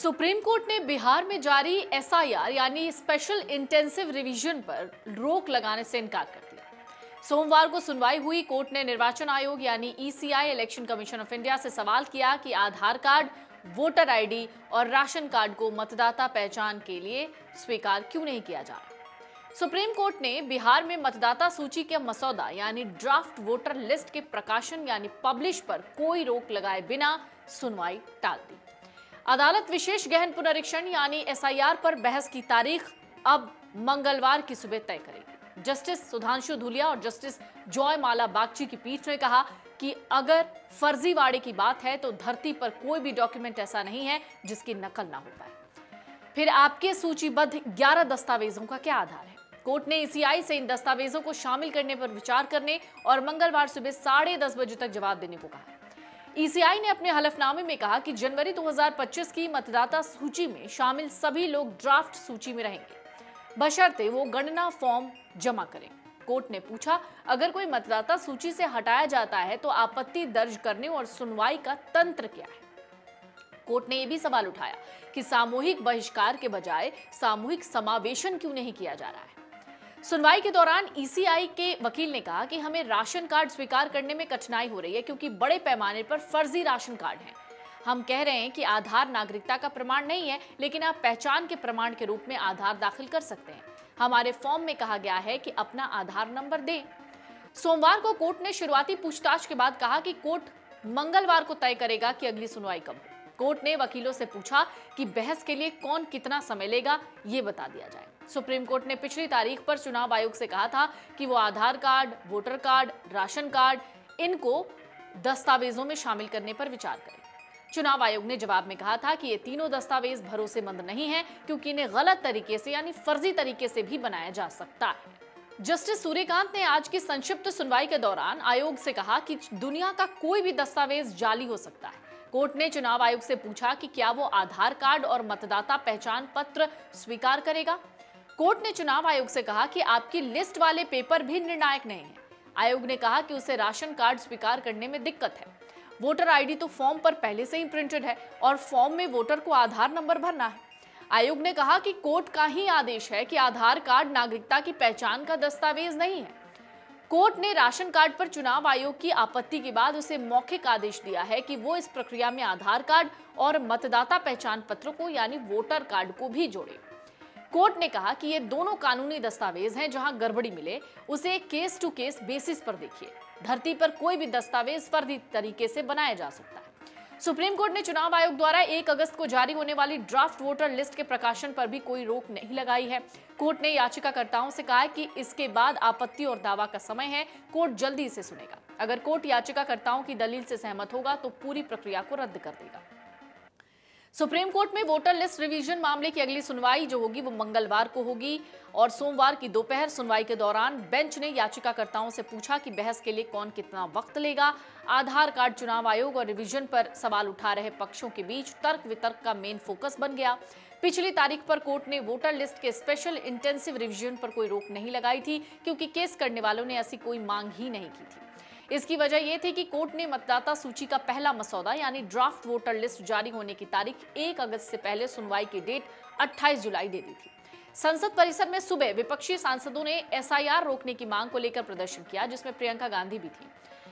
Supreme court ने बिहार में जारी एसआईआर यानी स्पेशल इंटेंसिव रिवीजन पर रोक लगाने से इनकार कर दिया। सोमवार को सुनवाई हुई। कोर्ट ने निर्वाचन आयोग यानी ECI election commission of India से सवाल किया कि आधार कार्ड, वोटर आईडी और राशन कार्ड को मतदाता पहचान के लिए स्वीकार क्यों नहीं किया जा रहा। सुप्रीम कोर्ट ने बिहार में मतदाता सूची के मसौदा यानी ड्राफ्ट वोटर लिस्ट के प्रकाशन यानी पब्लिश पर कोई रोक लगाए बिना सुनवाई टाल दी। अदालत विशेष गहन पुनरीक्षण यानी एसआईआर पर बहस की तारीख अब मंगलवार की सुबह तय करेगी। जस्टिस सुधांशु धूलिया और जस्टिस जॉयमाला बागची की पीठ ने कहा कि अगर फर्जीवाड़े की बात है तो धरती पर कोई भी डॉक्यूमेंट ऐसा नहीं है जिसकी नकल ना हो पाए। फिर आपके सूचीबद्ध 11 दस्तावेजों का क्या आधार है? कोर्ट ने ईसीआई से इन दस्तावेजों को शामिल करने पर विचार करने और मंगलवार सुबह 10:30 बजे तक जवाब देने को कहा। ईसीआई ने अपने हलफनामे में कहा कि जनवरी 2025 की मतदाता सूची में शामिल सभी लोग ड्राफ्ट सूची में रहेंगे, बशर्ते वो गणना फॉर्म जमा करें। कोर्ट ने पूछा, अगर कोई मतदाता सूची से हटाया जाता है तो आपत्ति दर्ज करने और सुनवाई का तंत्र क्या है? कोर्ट ने यह भी सवाल उठाया कि सामूहिक बहिष्कार के बजाय सामूहिक समावेशन क्यों नहीं किया जा रहा है। सुनवाई के दौरान ईसीआई के वकील ने कहा कि हमें राशन कार्ड स्वीकार करने में कठिनाई हो रही है क्योंकि बड़े पैमाने पर फर्जी राशन कार्ड हैं। हम कह रहे हैं कि आधार नागरिकता का प्रमाण नहीं है, लेकिन आप पहचान के प्रमाण के रूप में आधार दाखिल कर सकते हैं। हमारे फॉर्म में कहा गया है कि अपना आधार नंबर दें। सोमवार को कोर्ट ने शुरुआती पूछताछ के बाद कहा कि कोर्ट मंगलवार को तय करेगा कि अगली सुनवाई कब हो। कोर्ट ने वकीलों से पूछा कि बहस के लिए कौन कितना समय लेगा, ये बता दिया जाए। सुप्रीम कोर्ट ने पिछली तारीख पर चुनाव आयोग से कहा था कि वो Aadhaar card, voter card, ration card इनको दस्तावेजों में शामिल करने पर विचार करे। चुनाव आयोग ने जवाब में कहा था कि ये तीनों दस्तावेज भरोसेमंद नहीं है क्योंकि इन्हें गलत तरीके से यानी फर्जी तरीके से भी बनाया जा सकता है। जस्टिस सूर्यकांत ने आज की संक्षिप्त सुनवाई के दौरान आयोग से कहा कि दुनिया का कोई भी दस्तावेज जाली हो सकता है। कोर्ट ने चुनाव आयोग से पूछा कि क्या वो आधार कार्ड और मतदाता पहचान पत्र स्वीकार करेगा। कोर्ट ने चुनाव आयोग से कहा कि आपकी लिस्ट वाले पेपर भी निर्णायक नहीं है। आयोग ने कहा कि उसे राशन कार्ड स्वीकार करने में दिक्कत है। वोटर आईडी तो फॉर्म पर पहले से ही प्रिंटेड है और फॉर्म में वोटर को आधार नंबर भरना है। आयोग ने कहा कि कोर्ट का ही आदेश है कि आधार कार्ड नागरिकता की पहचान का दस्तावेज नहीं है। कोर्ट ने राशन कार्ड पर चुनाव आयोग की आपत्ति के बाद उसे मौखिक आदेश दिया है कि वो इस प्रक्रिया में आधार कार्ड और मतदाता पहचान पत्र को यानी वोटर कार्ड को भी जोड़े। कोर्ट ने कहा कि ये दोनों कानूनी दस्तावेज हैं, जहां गड़बड़ी मिले उसे केस टू केस बेसिस पर देखिए। धरती पर कोई भी दस्तावेज फर्जी तरीके से बनाया जा सकता है। सुप्रीम कोर्ट ने चुनाव आयोग द्वारा 1 अगस्त को जारी होने वाली ड्राफ्ट वोटर लिस्ट के प्रकाशन पर भी कोई रोक नहीं लगाई है। कोर्ट ने याचिकाकर्ताओं से कहा है कि इसके बाद आपत्ति और दावा का समय है, कोर्ट जल्दी इसे सुनेगा। अगर कोर्ट याचिकाकर्ताओं की दलील से सहमत होगा तो पूरी प्रक्रिया को रद्द कर देगा। सुप्रीम कोर्ट में वोटर लिस्ट रिवीजन मामले की अगली सुनवाई जो होगी वो मंगलवार को होगी और सोमवार की दोपहर सुनवाई के दौरान बेंच ने याचिकाकर्ताओं से पूछा कि बहस के लिए कौन कितना वक्त लेगा। आधार कार्ड चुनाव आयोग और रिवीजन पर सवाल उठा रहे पक्षों के बीच तर्क वितर्क का मेन फोकस बन गया। पिछली तारीख पर कोर्ट ने वोटर लिस्ट के स्पेशल इंटेंसिव रिवीजन पर कोई रोक नहीं लगाई थी क्योंकि केस करने वालों ने ऐसी कोई मांग ही नहीं की थी। इसकी वजह यह थी कि कोर्ट ने मतदाता सूची का पहला मसौदा यानी ड्राफ्ट वोटर लिस्ट जारी होने की तारीख 1 अगस्त से पहले सुनवाई की डेट 28 जुलाई दे दी थी। संसद परिसर में सुबह विपक्षी सांसदों ने एसआईआर रोकने की मांग को लेकर प्रदर्शन किया, जिसमें प्रियंका गांधी भी थी।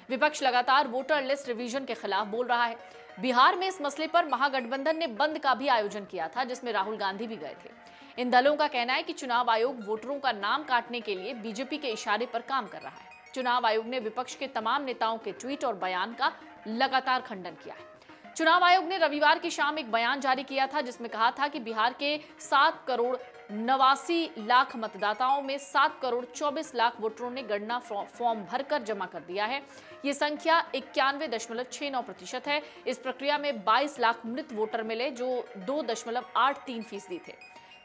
विपक्ष लगातार वोटर लिस्ट रिवीजन के खिलाफ बोल रहा है। बिहार में इस मसले पर महागठबंधन ने बंद का भी आयोजन किया था, जिसमें राहुल गांधी भी गए थे। इन दलों का कहना है कि चुनाव आयोग वोटरों का नाम काटने के लिए बीजेपी के इशारे पर काम कर रहा है। चुनाव आयोग ने विपक्ष के तमाम नेताओं के ट्वीट और बयान का लगातार खंडन किया है। चुनाव आयोग ने रविवार की शाम एक बयान जारी किया था, जिसमें कहा था कि बिहार के 7 करोड़ 89 लाख मतदाताओं में 7 करोड़ 24 लाख वोटरों ने गणना फॉर्म भरकर जमा कर दिया है। ये संख्या 91.69% है। इस प्रक्रिया में 22 लाख मृत वोटर मिले जो 2.83% थे।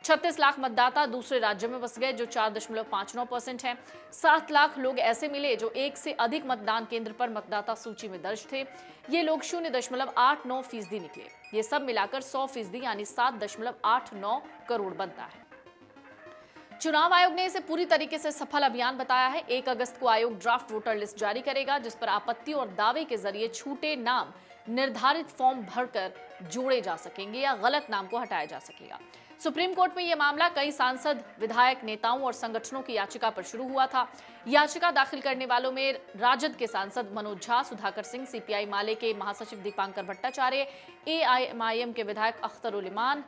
36 लाख मतदाता दूसरे राज्यों में बस गए जो 4.59% है। 7 लाख लोग ऐसे मिले जो 1 से अधिक मतदान केंद्र पर मतदाता सूची में दर्ज थे। ये लोग 0.89% निकले। ये सब मिलाकर 100% यानी 7.89 करोड़ बनता है। चुनाव आयोग ने इसे पूरी तरीके से सफल अभियान बताया है। 1 अगस्त को आयोग ड्राफ्ट वोटर लिस्ट जारी करेगा, जिस पर आपत्ति और दावे के जरिए छूटे नाम निर्धारित फॉर्म भरकर जोड़े जा सकेंगे या गलत नाम को हटाया जा सकेगा। सुप्रीम कोर्ट में यह मामला कई सांसद, विधायक, नेताओं और संगठनों की याचिका पर शुरू हुआ था। याचिका दाखिल करने वालों में राजद के सांसद मनोज झा, सुधाकर सिंह, सीपीआई माले के महासचिव दीपांकर भट्टाचार्य, एआईएमआईएम के विधायक अख्तर उल इमान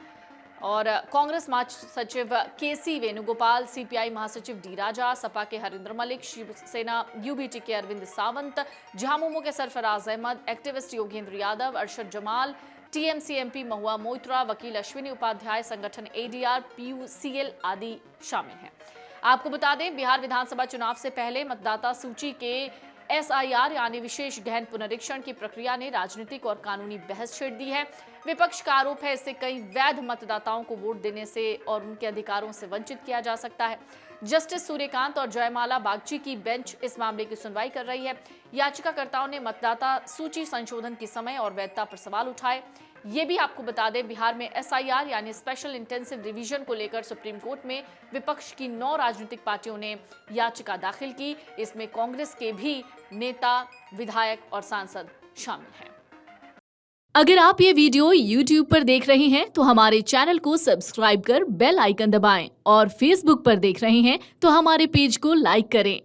और कांग्रेस महासचिव केसी वेणुगोपाल, सीपीआई महासचिव डी राजा, सपा के हरिंद्र मलिक, शिवसेना यूबीटी के अरविंद सावंत, झामुमो के Sarfaraz Ahmad, activist Yogendra Yadav, Arshad Jamal, TMC MP Mahua Moitra, वकील अश्विनी उपाध्याय, संगठन एडीआर, पीयूसीएल आदि शामिल हैं। आपको बता दें, बिहार विधानसभा चुनाव से पहले मतदाता सूची के एसआईआर यानी विशेष गहन पुनरीक्षण की प्रक्रिया ने राजनीतिक और कानूनी बहस छेड़ दी है। विपक्ष का आरोप है इससे कई वैध मतदाताओं को वोट देने से और उनके अधिकारों से वंचित किया जा सकता है। जस्टिस सूर्यकांत और जयमाला बागची की बेंच इस मामले की सुनवाई कर रही है। याचिकाकर्ताओं ने मतदाता सूची संशोधन की समय और वैधता पर सवाल उठाए। ये भी आपको बता दें, बिहार में एसआईआर यानी स्पेशल इंटेंसिव रिवीजन को लेकर सुप्रीम कोर्ट में विपक्ष की 9 राजनीतिक पार्टियों ने याचिका दाखिल की। इसमें कांग्रेस के भी नेता, विधायक और सांसद शामिल हैं। अगर आप ये वीडियो YouTube पर देख रहे हैं तो हमारे चैनल को सब्सक्राइब कर बेल आइकन दबाएं और Facebook पर देख रहे हैं तो हमारे पेज को लाइक करें।